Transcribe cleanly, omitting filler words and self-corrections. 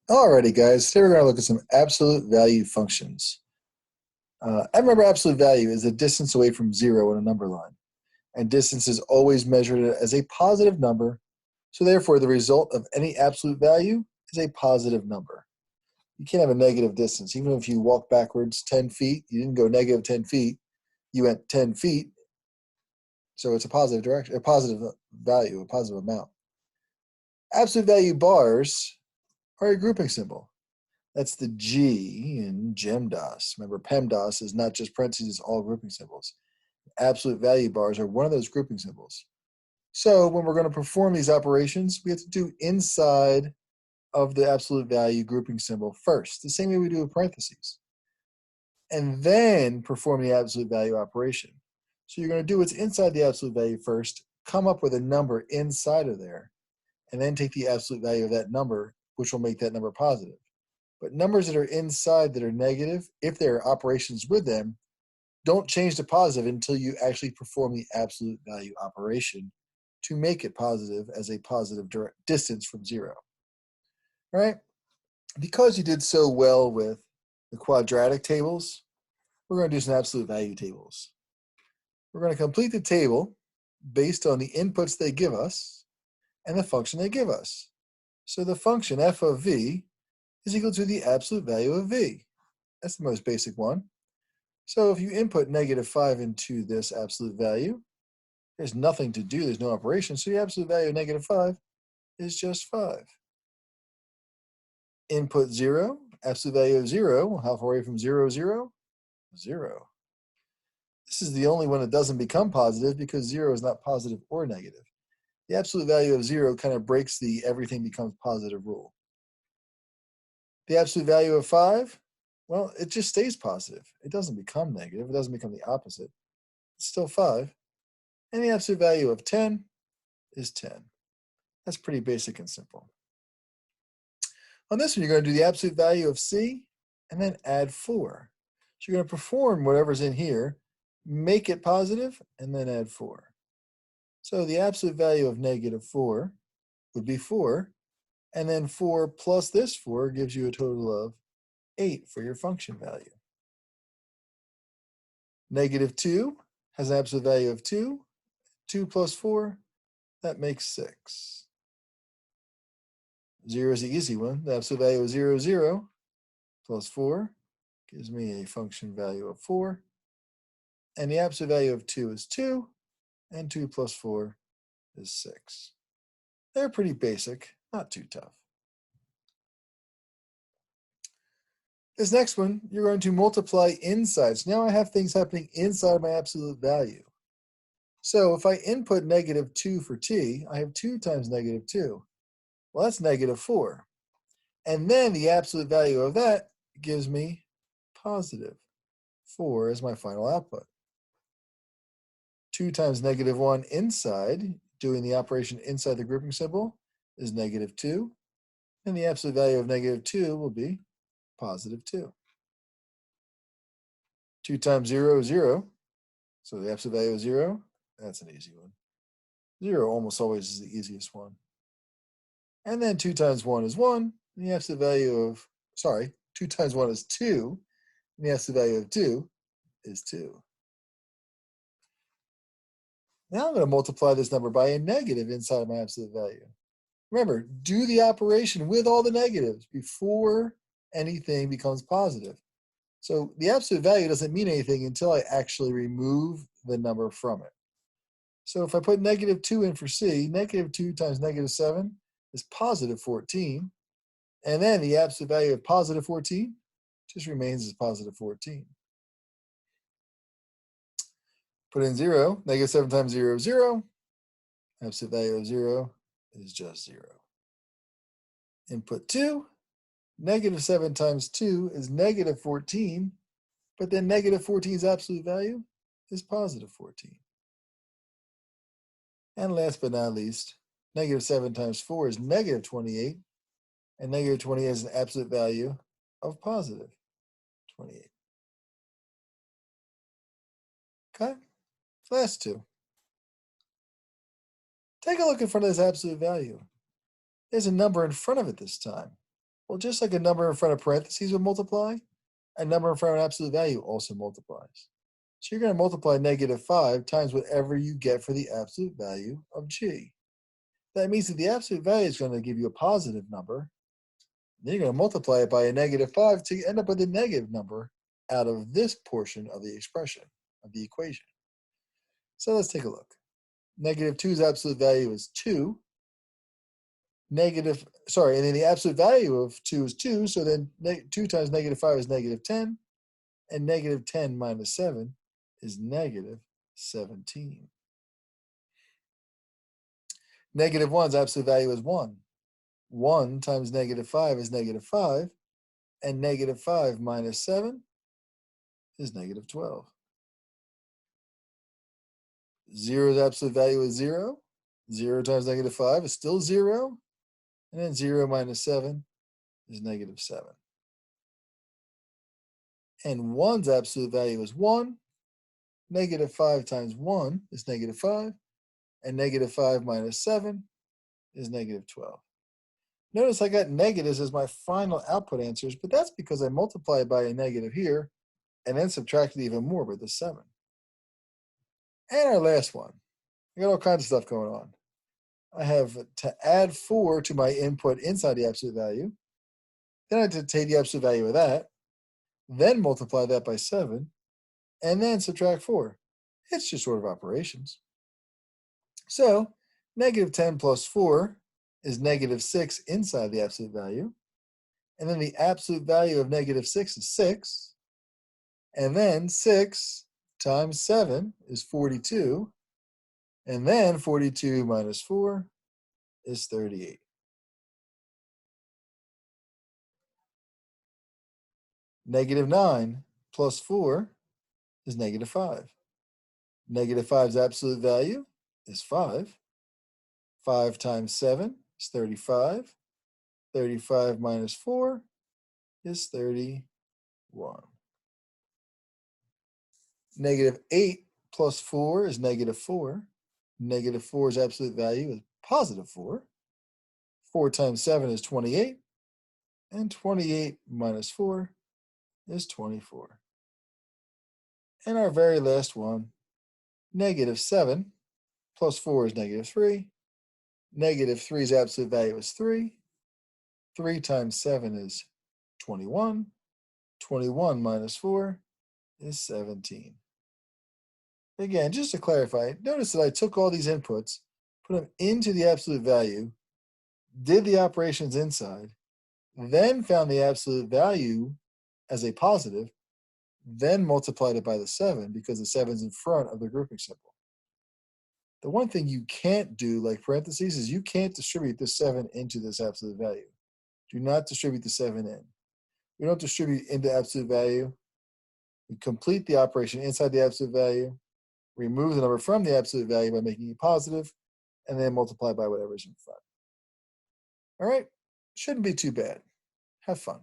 Alrighty, guys. Today we're going to look at some absolute value functions. I remember absolute value is the distance away from zero in a number line, and distance is always measured as a positive number, so therefore the result of any absolute value is a positive number. You can't have a negative distance. Even if you walk backwards 10 feet, you didn't go negative 10 feet, you went 10 feet, so it's a positive direction, a positive value, a positive amount. Absolute value bars are a grouping symbol. That's the G in GEMDAS. Remember, PEMDAS is not just parentheses, it's all grouping symbols. Absolute value bars are one of those grouping symbols. So when we're going to perform these operations, we have to do inside of the absolute value grouping symbol first, the same way we do with parentheses, and then perform the absolute value operation. So you're going to do what's inside the absolute value first, come up with a number inside of there, and then take the absolute value of that number, which will make that number positive. But numbers that are inside that are negative, if there are operations with them, don't change to positive until you actually perform the absolute value operation to make it positive as a positive distance from zero. All right? Because you did so well with the quadratic tables, we're going to do some absolute value tables. We're going to complete the table based on the inputs they give us and the function they give us. So the function f of v is equal to the absolute value of v. That's the most basic one. So if you input -5 into this absolute value, there's nothing to do, there's no operation, so the absolute value of -5 is just 5. Input 0, absolute value of 0, how far away from 0, 0? 0. This is the only one that doesn't become positive because 0 is not positive or negative. The absolute value of 0 kind of breaks the everything becomes positive rule. The absolute value of 5, well, it just stays positive. It doesn't become negative. It doesn't become the opposite. It's still 5. And the absolute value of 10 is 10. That's pretty basic and simple. On this one, you're going to do the absolute value of c and then add 4. So you're going to perform whatever's in here, make it positive, and then add 4. So the absolute value of -4 would be 4, and then 4 plus this 4 gives you a total of 8 for your function value. -2 has an absolute value of 2. 2 plus 4, that makes 6. 0 is the easy one. The absolute value of 0 is 0 plus 4 gives me a function value of 4. And the absolute value of 2 is 2, and 2 plus 4 is 6. They're pretty basic, not too tough. This next one, you're going to multiply inside. So now I have things happening inside my absolute value. So if I input -2 for t, I have 2 times -2. Well, that's -4. And then the absolute value of that gives me positive 4 as my final output. 2 times -1 inside, doing the operation inside the grouping symbol, is -2. And the absolute value of -2 will be positive 2. 2 times 0 is 0. So the absolute value of 0, that's an easy one. 0 almost always is the easiest one. And then 2 times 1 is 1. And the absolute value of, 2 times 1 is 2. And the absolute value of 2 is 2. Now I'm going to multiply this number by a negative inside of my absolute value. Remember, do the operation with all the negatives before anything becomes positive. So the absolute value doesn't mean anything until I actually remove the number from it. So if I put -2 in for c, -2 times -7 is positive 14. And then the absolute value of positive 14 just remains as positive 14. Put in 0, -7 times 0 is 0. Absolute value of 0 is just 0. Input 2, -7 times 2 is -14, but then -14's absolute value is positive 14. And last but not least, -7 times 4 is -28, and -28 is an absolute value of positive 28. Okay, last two. Take a look in front of this absolute value. There's a number in front of it this time. Well, just like a number in front of parentheses would multiply, a number in front of an absolute value also multiplies. So you're going to multiply -5 times whatever you get for the absolute value of g. That means that the absolute value is going to give you a positive number. Then you're going to multiply it by a -5 to end up with a negative number out of this portion of the expression, of the equation. So let's take a look. -2's absolute value is 2. And then the absolute value of 2 is 2, so then 2 times -5 is -10, and -10 minus 7 is -17. -1's absolute value is 1. 1 times -5 is -5, and -5 minus 7 is -12. 0's absolute value is 0. 0 times -5 is still 0, and then 0 minus 7 is -7. And 1's absolute value is 1. -5 times 1 is -5, and -5 minus 7 is -12. Notice I got negatives as my final output answers, but that's because I multiplied by a negative here and then subtracted even more by the 7. And our last one. I got all kinds of stuff going on. I have to add 4 to my input inside the absolute value. Then I have to take the absolute value of that, then multiply that by 7, and then subtract 4. It's just sort of operations. So -10 plus 4 is -6 inside the absolute value. And then the absolute value of -6 is 6. And then 6 times 7 is 42. And then 42 minus 4 is 38. -9 plus 4 is -5. -5's absolute value is 5. 5 times 7 is 35. 35 minus 4 is 31. -8 plus 4 is -4. -4's absolute value is +4. 4 times 7 is 28. And 28 minus 4 is 24. And our very last one, -7 plus 4 is -3. -3's absolute value is 3. 3 times 7 is 21. 21 minus 4 is 17. Again, just to clarify, notice that I took all these inputs, put them into the absolute value, did the operations inside, then found the absolute value as a positive, then multiplied it by the 7 because the 7's in front of the grouping symbol. The one thing you can't do, like parentheses, is you can't distribute this 7 into this absolute value. Do not distribute the 7 in. We don't distribute into absolute value. We complete the operation inside the absolute value, remove the number from the absolute value by making it positive, and then multiply by whatever's in front. All right? Shouldn't be too bad. Have fun.